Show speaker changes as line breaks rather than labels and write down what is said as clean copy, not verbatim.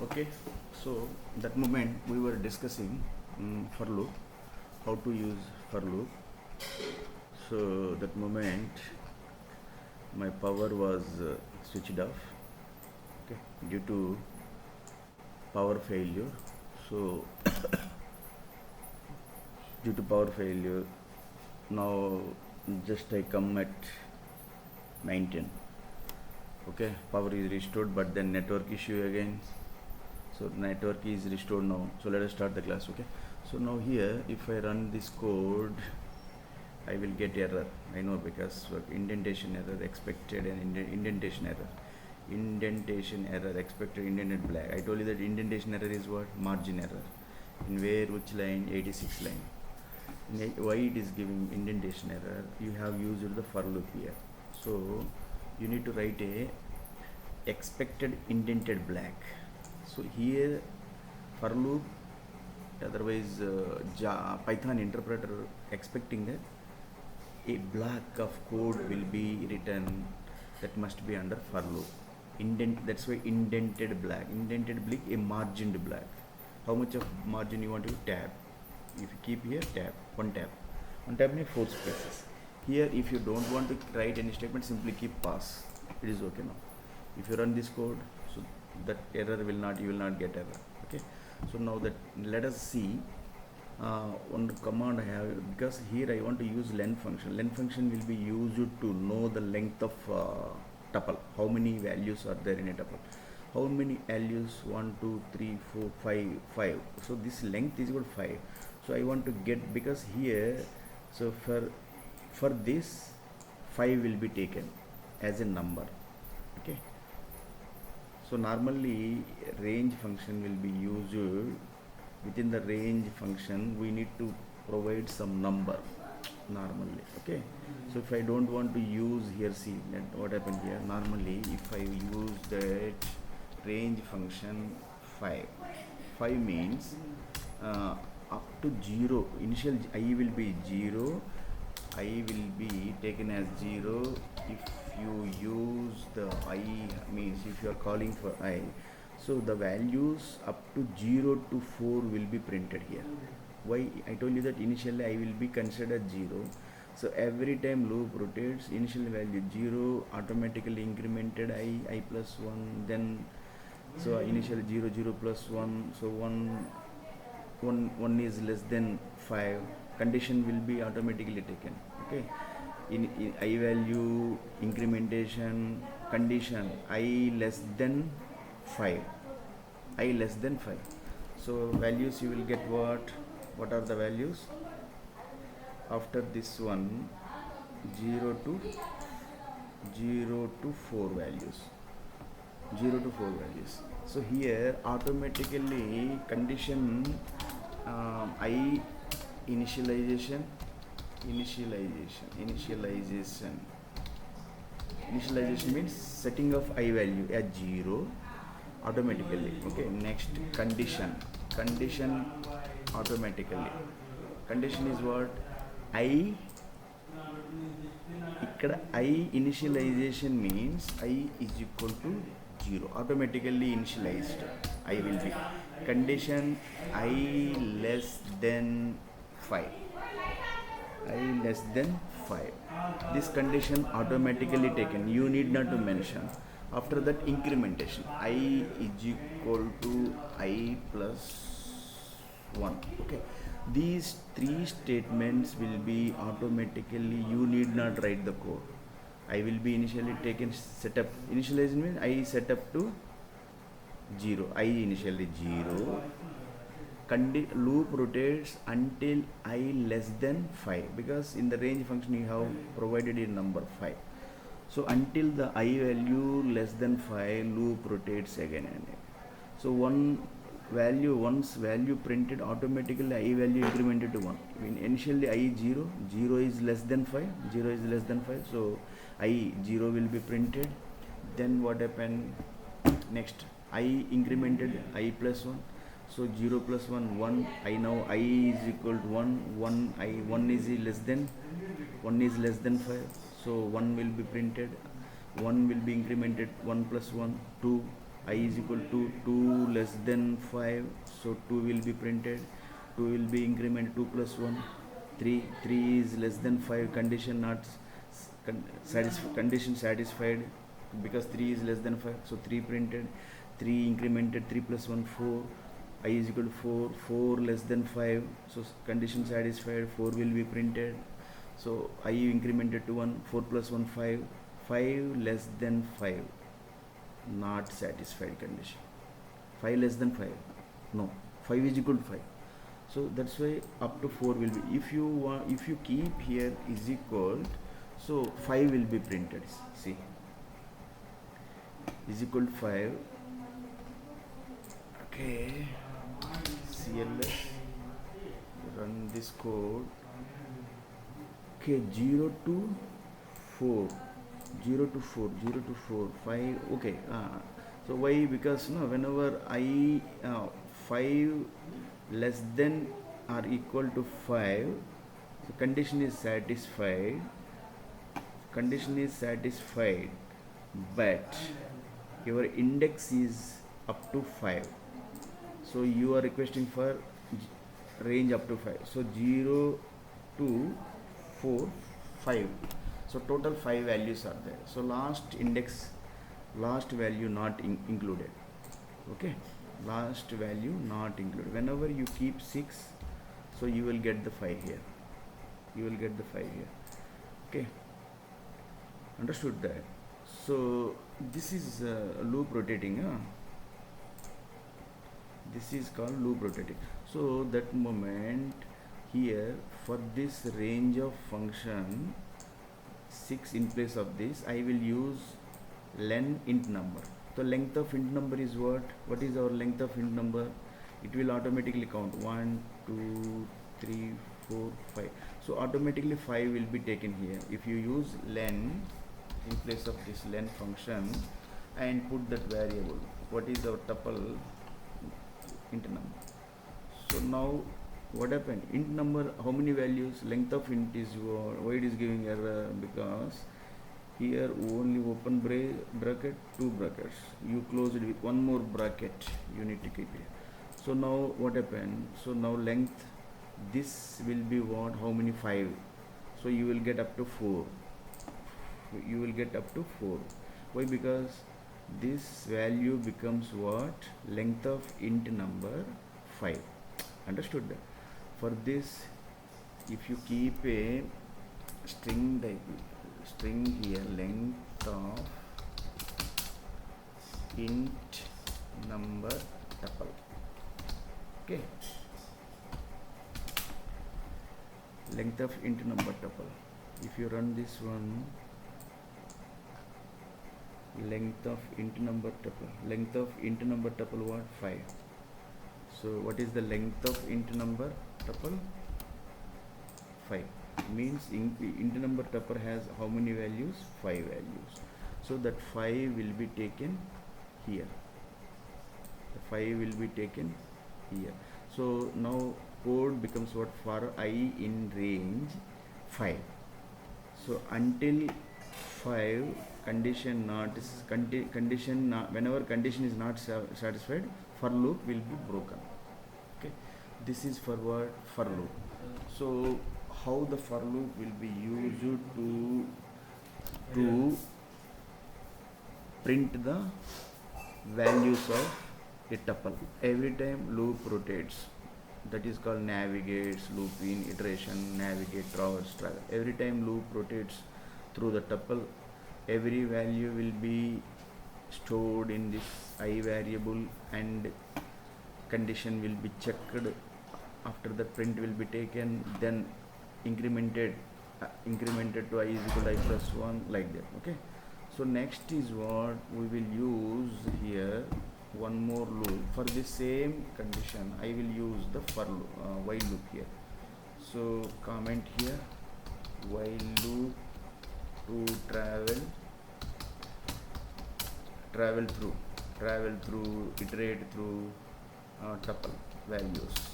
Okay, so that moment we were discussing for loop, how to use for loop. So that moment my power was switched off, okay, due to power failure. So due to power failure, now just I come at 19. Okay, power is restored, but then network issue again. So network is restored now. So let us start the class. Okay, so now here if I run this code, I will get error. I know, because indentation error expected and indentation error expected indented black. I told you that indentation error is what? Margin error. In where, which line? 86 line. Why it is giving indentation error? You have used the for loop here. So you need to write a expected indented black. So here for loop, otherwise Python interpreter expecting that a block of code will be written that must be under for loop. That's why indented black. Indented black, a margined black. How much of margin you want to tab? If you keep here tab, one tab means 4 spaces. Here if you don't want to write any statement, simply keep pass. It is okay now. If you run this code, so that error will not, you will not get error. Okay, so now that let us see one command I have, because here I want to use len function. Len function will be used to know the length of tuple. How many values are there in a tuple? How many values? 1 2 3 4 5. So this length is equal to 5. So I want to get, because here, so for this 5 will be taken as a number. Okay, so normally range function will be used. Within the range function we need to provide some number normally. Okay, so if I don't want to use here, see what happened here. Normally if I use that range function 5 means up to 0, initial I will be 0, I will be taken as 0. If you use the I, means if you are calling for I, so the values up to 0 to 4 will be printed here. Why? I told you that initially I will be considered 0. So every time loop rotates, initial value 0, automatically incremented I plus 1, then so initially 0 0 plus 1, so 1 is less than 5, condition will be automatically taken. Okay, in I value incrementation condition I less than 5, so values you will get what are the values after this one? 0 to 4 values, 0 to 4 values. So here automatically condition I initialization means setting of I value as 0 automatically. Okay, next condition automatically. Condition is what? I ikkada I initialization means I is equal to 0, automatically initialized I will be. Condition I less than 5, this condition automatically taken, you need not to mention. After that incrementation I is equal to I plus 1. Okay, these 3 statements will be automatically, you need not write the code. I will be initially taken, set up, initialization means I set up to 0, I initially 0, loop rotates until I less than 5, because in the range function you have provided a number 5. So until the I value less than 5, loop rotates again and again. So once value printed, automatically I value incremented to 1. Initially I 0 is less than 5, so I 0 will be printed. Then what happened? Next I incremented I plus 1. So 0 plus 1, 1. I now I is equal to 1. 1 is less than 5. So 1 will be printed. 1 will be incremented. 1 plus 1, 2. I is equal to 2 less than 5, so 2 will be printed, 2 will be incremented, 2 plus 1 3 is less than 5, condition not condition satisfied because 3 is less than 5, so 3 printed, 3 incremented, 3 plus 1 4, I is equal to 4, 4 less than 5, so condition satisfied, 4 will be printed, so I incremented to 1, 4 plus 1 5, 5 less than 5, not satisfied condition, 5 less than 5, no, 5 is equal to 5, so that's why up to 4 will be, if you keep here is equal, so 5 will be printed, see, is equal to 5, okay, CLS, run this code, okay, 0 to 4, 0 to 4, 0 to 4, 5, okay, so why, because no, whenever I 5 less than or equal to 5, so condition is satisfied, but your index is up to 5, so you are requesting for range up to 5, so 0 to 4 5, so total 5 values are there, so last value not included, okay, last value not included, whenever you keep 6, so you will get the 5 here, okay, understood that. So this is loop rotating, this is called loop rotating. So that moment here, for this range of function 6, in place of this I will use len int number. So length of int number is what is our length of int number? It will automatically count 1 2 3 4 5, so automatically 5 will be taken here. If you use len in place of this len function and put that variable, what is our tuple int number. So now what happened, int number, how many values, length of int is why it is giving error, because here only open bracket, 2 brackets, you close it with one more bracket, you need to keep it. So now what happened, so now length, this will be what, how many, 5, so you will get up to 4, why, because this value becomes what, length of int number 5, understood that. For this, if you keep a string here, length of int number tuple, okay, length of int number tuple, if you run this one, length of int number tuple, what, 5, so what is the length of int number tuple? 5, means int number tuple has how many values? 5 values, so that 5 will be taken here, so now code becomes what, for I in range 5, so until 5 condition not whenever condition is not satisfied, for loop will be broken, okay, this is for what, for loop. So how the for loop will be used to print the values of a tuple every time loop rotates, that is called navigates, loop in, iteration, navigate, traverse, travel, every time loop rotates through the tuple, every value will be stored in this I variable and condition will be checked, after the print will be taken, then incremented to I is equal to I plus 1, like that, okay. So next is what we will use here, one more loop for the same condition, I will use the for loop, while loop here, so comment here, while loop to travel through, iterate through tuple values.